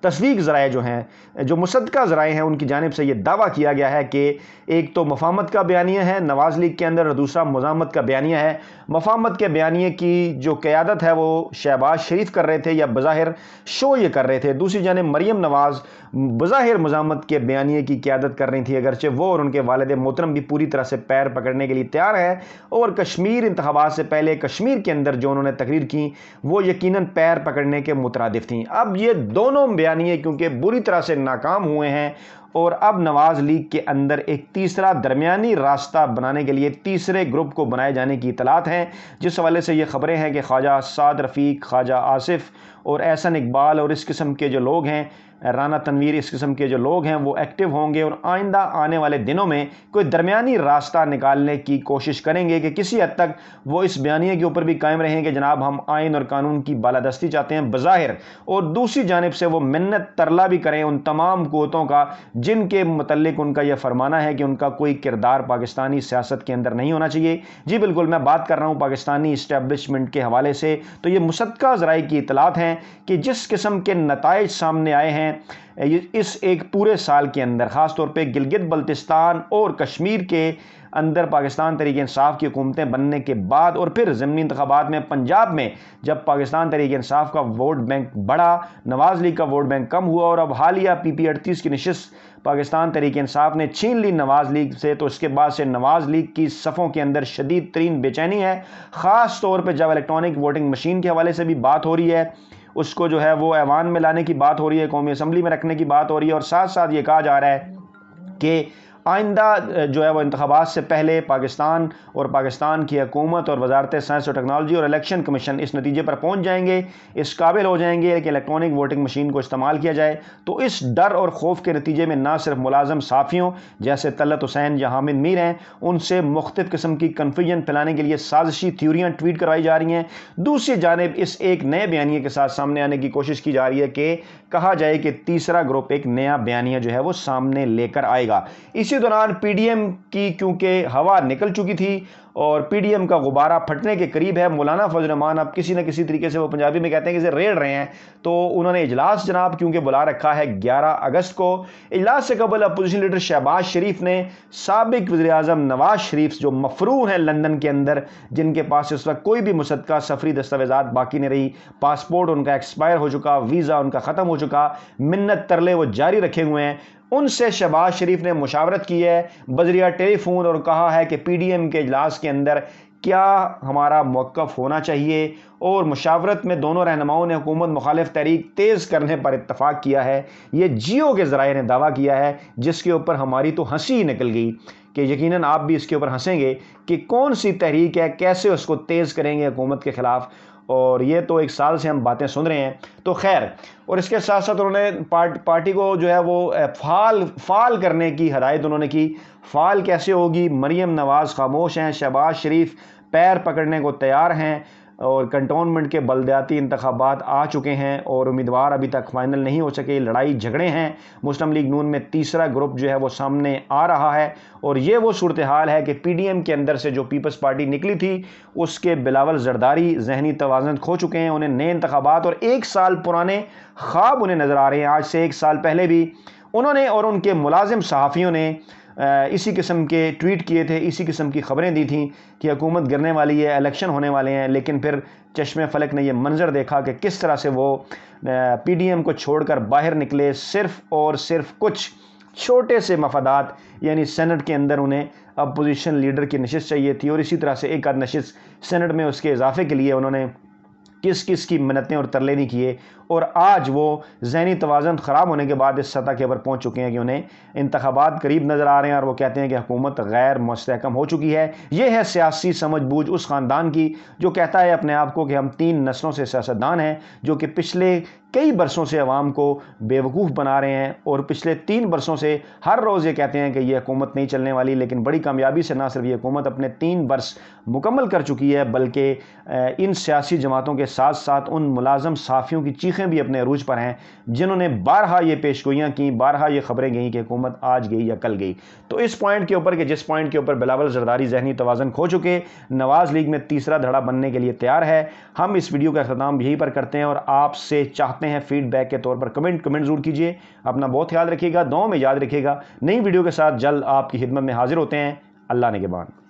تصدیق ذرائع جو ہیں، جو مصدقہ ذرائع ہیں، ان کی جانب سے یہ دعویٰ کیا گیا ہے کہ ایک تو مفاہمت کا بیانیہ ہے نواز لیگ کے اندر اور دوسرا مزاحمت کا بیانیہ ہے۔ مفاہمت کے بیانیے کی جو قیادت ہے وہ شہباز شریف کر رہے تھے یا بظاہر شو یہ کر رہے تھے، دوسری جانب مریم نواز بظاہر مزاحمت کے بیانیے کی قیادت کر رہی تھی، اگرچہ وہ اور ان کے والد محترم بھی پوری طرح سے پیر پکڑنے کے لیے تیار ہیں، اور کشمیر انتخابات سے پہلے کشمیر کے اندر جو انہوں نے تقریر کی وہ یقیناً پیر پکڑنے کے مترادف تھیں۔ اب یہ دونوں بیانیے کیونکہ بری طرح سے ناکام ہوئے ہیں، اور اب نواز لیگ کے اندر ایک تیسرا درمیانی راستہ بنانے کے لیے تیسرے گروپ کو بنائے جانے کی اطلاعات ہیں، جس حوالے سے یہ خبریں ہیں کہ خواجہ سعد رفیق، خواجہ آصف اور احسن اقبال اور اس قسم کے جو لوگ ہیں، رانا تنویر، اس قسم کے جو لوگ ہیں وہ ایکٹیو ہوں گے اور آئندہ آنے والے دنوں میں کوئی درمیانی راستہ نکالنے کی کوشش کریں گے کہ کسی حد تک وہ اس بیانیے کے اوپر بھی قائم رہیں کہ جناب ہم آئین اور قانون کی بالادستی چاہتے ہیں بظاہر، اور دوسری جانب سے وہ منت ترلا بھی کریں ان تمام قوتوں کا جن کے متعلق ان کا یہ فرمانا ہے کہ ان کا کوئی کردار پاکستانی سیاست کے اندر نہیں ہونا چاہیے۔ جی بالکل، میں بات کر رہا ہوں پاکستانی اسٹیبلشمنٹ کے حوالے سے، تو یہ مصدقہ ذرائع کی اطلاعات ہیں کہ جس قسم کے نتائج سامنے آئے ہیں اس ایک پورے سال کے اندر، خاص طور پہ گلگت بلتستان اور کشمیر کے اندر پاکستان تحریک انصاف کی حکومتیں بننے کے بعد، اور پھر ضمنی انتخابات میں پنجاب میں جب پاکستان تحریک انصاف کا ووٹ بینک بڑھا، نواز لیگ کا ووٹ بینک کم ہوا، اور اب حالیہ PP 38 کی نشست پاکستان تحریک انصاف نے چھین لی نواز لیگ سے، تو اس کے بعد سے نواز لیگ کی صفوں کے اندر شدید ترین بے چینی ہے، خاص طور پہ جب الیکٹرانک ووٹنگ مشین کے حوالے سے بھی بات ہو رہی ہے، اس کو جو ہے وہ ایوان میں لانے کی بات ہو رہی ہے، قومی اسمبلی میں رکھنے کی بات ہو رہی ہے، اور ساتھ ساتھ یہ کہا جا رہا ہے کہ آئندہ جو ہے وہ انتخابات سے پہلے پاکستان کی حکومت اور وزارت سائنس و ٹیکنالوجی اور الیکشن کمیشن اس نتیجے پر پہنچ جائیں گے، اس قابل ہو جائیں گے کہ الیکٹرانک ووٹنگ مشین کو استعمال کیا جائے، تو اس ڈر اور خوف کے نتیجے میں نہ صرف ملازم صحافیوں جیسے طلعت حسین یا حامد میر ہیں، ان سے مختلف قسم کی کنفیوژن پھیلانے کے لیے سازشی تھیوریاں ٹویٹ کروائی جا رہی ہیں، دوسری جانب اس ایک نئے بیانیے کے ساتھ سامنے آنے کی کوشش کی جا رہی ہے کہ کہا جائے کہ تیسرا گروپ ایک نیا بیانیہ جو ہے وہ سامنے لے کر آئے گا۔ اسی دوران PDM کی کیونکہ ہوا نکل چکی تھی اور PDM کا غبارہ پھٹنے کے قریب ہے، مولانا فضل الرحمان اب کسی نہ کسی طریقے سے، وہ پنجابی میں کہتے ہیں کہ اسے ریڑھ رہے ہیں، تو انہوں نے اجلاس جناب کیونکہ بلا رکھا ہے 11 اگست کو۔ اجلاس سے قبل اپوزیشن لیڈر شہباز شریف نے سابق وزیر اعظم نواز شریف جو مفرور ہیں لندن کے اندر، جن کے پاس اس وقت کوئی بھی مصدقہ سفری دستاویزات باقی نہیں رہی، پاسپورٹ ان کا ایکسپائر ہو چکا، ویزا ان کا ختم ہو چکا، منت ترلے وہ جاری رکھے ہوئے ہیں، ان سے شہباز شریف نے مشاورت کی ہے بذریعہ ٹیلی فون اور کہا ہے کہ PDM کے اجلاس کے اندر کیا ہمارا موقف ہونا چاہیے، اور مشاورت میں دونوں رہنماؤں نے حکومت مخالف تحریک تیز کرنے پر اتفاق کیا ہے۔ یہ جیو کے ذرائع نے دعویٰ کیا ہے، جس کے اوپر ہماری تو ہنسی نکل گئی کہ یقیناً آپ بھی اس کے اوپر ہنسیں گے کہ کون سی تحریک ہے، کیسے اس کو تیز کریں گے حکومت کے خلاف، اور یہ تو ایک سال سے ہم باتیں سن رہے ہیں۔ تو خیر، اور اس کے ساتھ ساتھ انہوں نے پارٹی کو جو ہے وہ فعال کرنے کی ہدایت انہوں نے کی۔ فعال کیسے ہوگی؟ مریم نواز خاموش ہیں، شہباز شریف پیر پکڑنے کو تیار ہیں، اور کنٹونمنٹ کے بلدیاتی انتخابات آ چکے ہیں اور امیدوار ابھی تک فائنل نہیں ہو سکے، لڑائی جھگڑے ہیں، مسلم لیگ نون میں تیسرا گروپ جو ہے وہ سامنے آ رہا ہے، اور یہ وہ صورتحال ہے کہ PDM کے اندر سے جو پیپلز پارٹی نکلی تھی اس کے بلاول زرداری ذہنی توازن کھو چکے ہیں، انہیں نئے انتخابات اور 1 سال پرانے خواب انہیں نظر آ رہے ہیں۔ آج سے 1 سال پہلے بھی انہوں نے اور ان کے ملازم صحافیوں نے اسی قسم کے ٹویٹ کیے تھے، اسی قسم کی خبریں دی تھیں کہ حکومت گرنے والی ہے، الیکشن ہونے والے ہیں، لیکن پھر چشم فلک نے یہ منظر دیکھا کہ کس طرح سے وہ PDM کو چھوڑ کر باہر نکلے، صرف اور صرف کچھ چھوٹے سے مفادات، یعنی سینٹ کے اندر انہیں اپوزیشن لیڈر کی نشست چاہیے تھی، اور اسی طرح سے ایک آدھ نشست سینٹ میں اس کے اضافے کے لیے انہوں نے کس کی منتیں اور ترلے نہیں کیے، اور آج وہ ذہنی توازن خراب ہونے کے بعد اس سطح کے اوپر پہنچ چکے ہیں کہ انہیں انتخابات قریب نظر آ رہے ہیں، اور وہ کہتے ہیں کہ حکومت غیر مستحکم ہو چکی ہے۔ یہ ہے سیاسی سمجھ بوجھ اس خاندان کی جو کہتا ہے اپنے آپ کو کہ ہم 3 نسلوں سے سیاستدان ہیں، جو کہ پچھلے کئی برسوں سے عوام کو بیوقوف بنا رہے ہیں، اور پچھلے 3 برسوں سے ہر روز یہ کہتے ہیں کہ یہ حکومت نہیں چلنے والی، لیکن بڑی کامیابی سے نہ صرف یہ حکومت اپنے 3 برس مکمل کر چکی ہے، بلکہ ان سیاسی جماعتوں کے ساتھ ساتھ ان ملازم صحافیوں کی چیخیں تاریخیں بھی اپنے عروج پر ہیں، جنہوں نے بارہا یہ پیشگوئیاں کی، بارہا یہ خبریں گئیں کہ حکومت آج گئی یا کل گئی۔ تو اس پوائنٹ کے اوپر کہ جس پوائنٹ کے اوپر بلاول زرداری ذہنی توازن کھو چکے، نواز لیگ میں تیسرا دھڑا بننے کے لیے تیار ہے، ہم اس ویڈیو کا اختتام یہیں پر کرتے ہیں اور آپ سے چاہتے ہیں فیڈ بیک کے طور پر کمنٹ ضرور کیجئے۔ اپنا بہت خیال رکھیے گا، دعاؤں میں یاد رکھیے گا۔ نئی ویڈیو کے ساتھ جلد آپ کی خدمت میں حاضر ہوتے ہیں۔ اللہ نگہبان۔